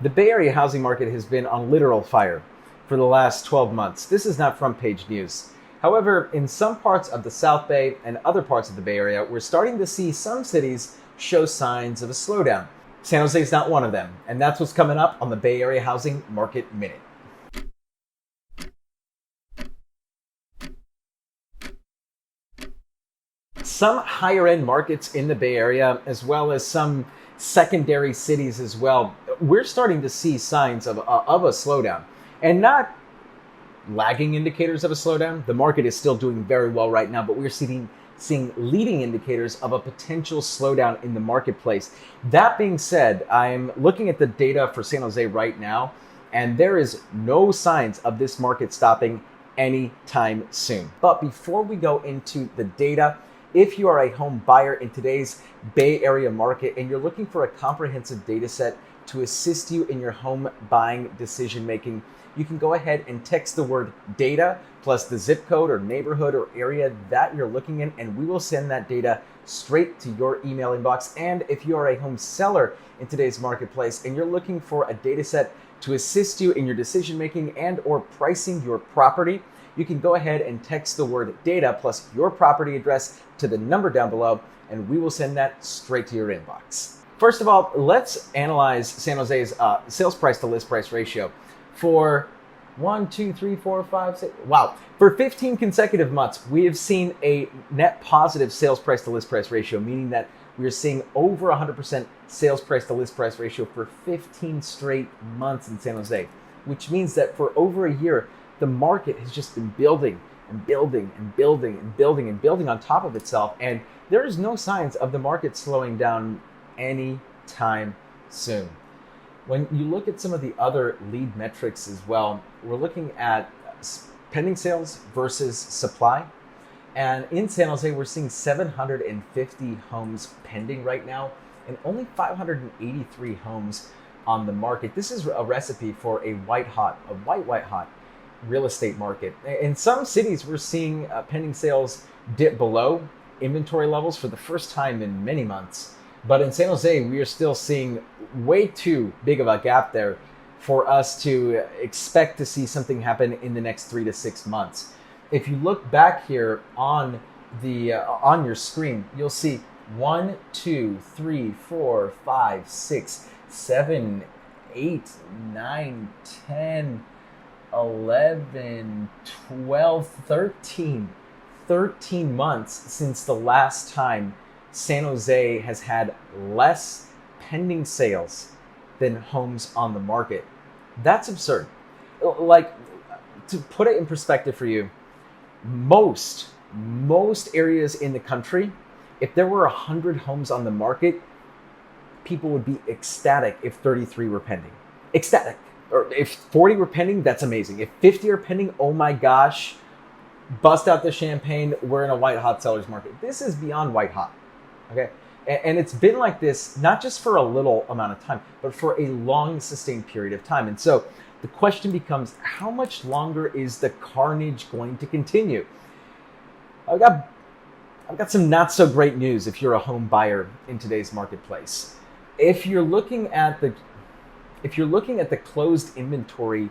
The Bay Area housing market has been on literal fire for the last 12 months. This is not front page news. However, in some parts of the South Bay and other parts of the Bay Area, we're starting to see some cities show signs of a slowdown. San Jose is not one of them, and that's what's coming up on the Bay Area Housing Market Minute. Some higher end markets in the Bay Area, as well as some secondary cities as well, we're starting to see signs of a slowdown, and not lagging indicators of a slowdown. The market is still doing very well right now, but we're seeing leading indicators of a potential slowdown in the marketplace. That being said, I'm looking at the data for San Jose right now, and there is no signs of this market stopping anytime soon. But before we go into the data, if you are a home buyer in today's Bay Area market and you're looking for a comprehensive data set to assist you in your home buying decision making, you can go ahead and text the word data plus the zip code or neighborhood or area that you're looking in, and we will send that data straight to your email inbox. And if you are a home seller in today's marketplace and you're looking for a data set to assist you in your decision making and or pricing your property, you can go ahead and text the word data plus your property address to the number down below, and we will send that straight to your inbox. First of all, let's analyze San Jose's sales price to list price ratio for 15 consecutive months. We have seen a net positive sales price to list price ratio, meaning that we are seeing over 100% sales price to list price ratio for 15 straight months in San Jose, which means that for over a year, the market has just been building and building and building and building and building on top of itself. And there is no signs of the market slowing down anytime soon. When you look at some of the other lead metrics as well, we're looking at pending sales versus supply. And in San Jose, we're seeing 750 homes pending right now and only 583 homes on the market. This is a recipe for a white hot real estate market. In some cities, we're seeing pending sales dip below inventory levels for the first time in many months. But in San Jose, we are still seeing way too big of a gap there for us to expect to see something happen in the next 3 to 6 months. If you look back here on your screen, you'll see 1, 2, 3, 4, 5, 6, 7, 8, 9, 10, 11, 12, 13 months since the last time San Jose has had less pending sales than homes on the market. That's absurd. Like, to put it in perspective for you, most areas in the country, if there were 100 homes on the market, people would be ecstatic if 33 were pending. Ecstatic. Or if 40 were pending, that's amazing. If 50 are pending, oh my gosh, bust out the champagne, we're in a white hot seller's market. This is beyond white hot, okay? And it's been like this, not just for a little amount of time, but for a long sustained period of time. And so the question becomes, how much longer is the carnage going to continue? I've got some not so great news if you're a home buyer in today's marketplace. If you're looking at the closed inventory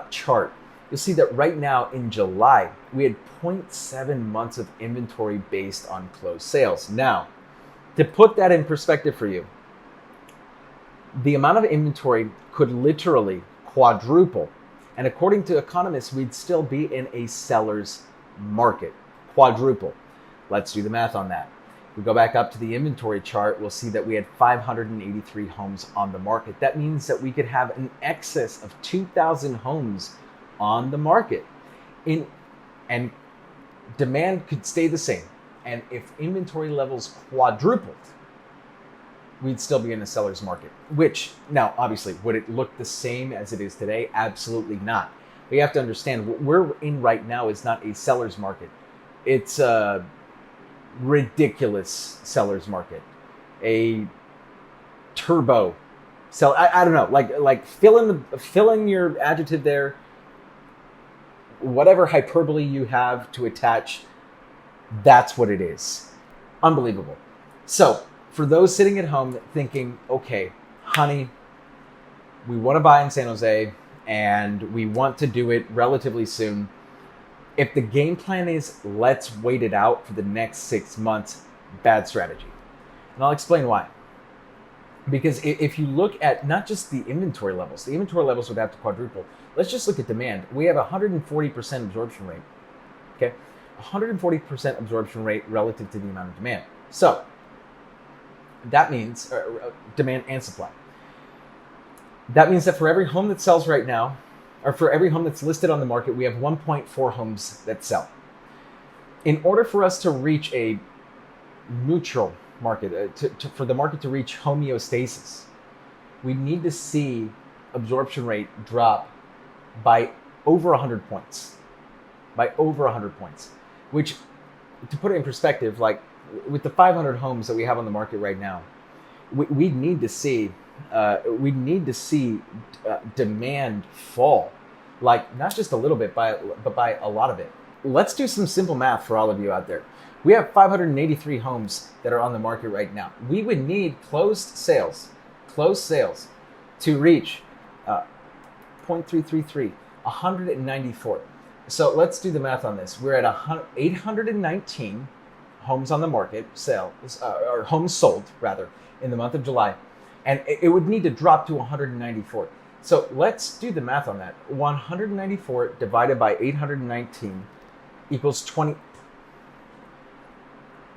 chart, you'll see that right now in July, we had 0.7 months of inventory based on closed sales. Now, to put that in perspective for you, the amount of inventory could literally quadruple. And according to economists, we'd still be in a seller's market. Quadruple. Let's do the math on that. We go back up to the inventory chart, we'll see that we had 583 homes on the market. That means that we could have an excess of 2,000 homes on the market. And demand could stay the same. And if inventory levels quadrupled, we'd still be in a seller's market. Which, now, obviously, would it look the same as it is today? Absolutely not. But you have to understand, what we're in right now is not a seller's market. It's a ridiculous seller's market, a turbo sell. I don't know, like fill in your adjective there, whatever hyperbole you have to attach. That's what it is. Unbelievable. So for those sitting at home thinking, okay, honey, we want to buy in San Jose and we want to do it relatively soon. If the game plan is let's wait it out for the next 6 months, bad strategy. And I'll explain why. Because if you look at not just the inventory levels would have to quadruple. Let's just look at demand. We have 140% absorption rate. Okay, 140% absorption rate relative to the amount of demand. So that means demand and supply. That means that for every home that sells right now, or for every home that's listed on the market, we have 1.4 homes that sell. In order for us to reach a neutral market, for the market to reach homeostasis, we need to see absorption rate drop by over 100 points. By over 100 points. Which, to put it in perspective, like with the 500 homes that we have on the market right now, we need to see demand fall, like not just a little bit, but by a lot of it. Let's do some simple math for all of you out there. We have 583 homes that are on the market right now. We would need closed sales to reach 0.333, 194. So let's do the math on this. We're at 819 homes on the market, or homes sold rather, in the month of July, and it would need to drop to 194. So let's do the math on that. 194 divided by 819 equals 20.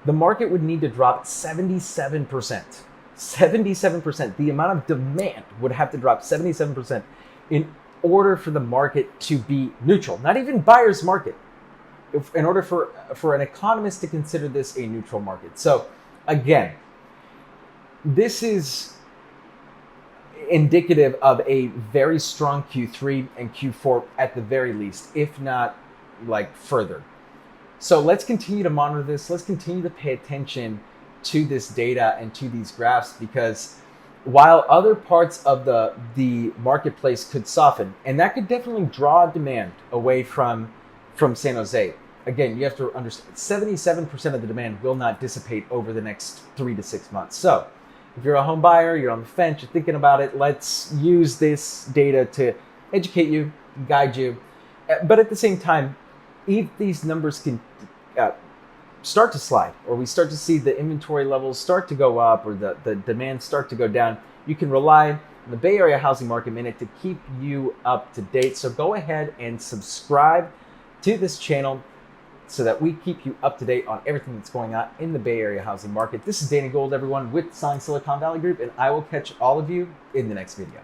The market would need to drop 77%. 77%. The amount of demand would have to drop 77% in order for the market to be neutral, not even buyer's market, in order for an economist to consider this a neutral market. So again, this is indicative of a very strong Q3 and Q4 at the very least, if not like further. So let's continue to monitor this. Let's continue to pay attention to this data and to these graphs, because while other parts of the marketplace could soften, and that could definitely draw demand away from San Jose. Again, you have to understand 77% of the demand will not dissipate over the next 3 to 6 months. So if you're a home buyer, you're on the fence, you're thinking about it, let's use this data to educate you, guide you. But at the same time, if these numbers can start to slide, or we start to see the inventory levels start to go up, or the demand start to go down, you can rely on the Bay Area Housing Market Minute to keep you up to date. So go ahead and subscribe to this channel so that we keep you up to date on everything that's going on in the Bay Area housing market. This is Danny Gould, everyone, with Selling Silicon Valley Group, and I will catch all of you in the next video.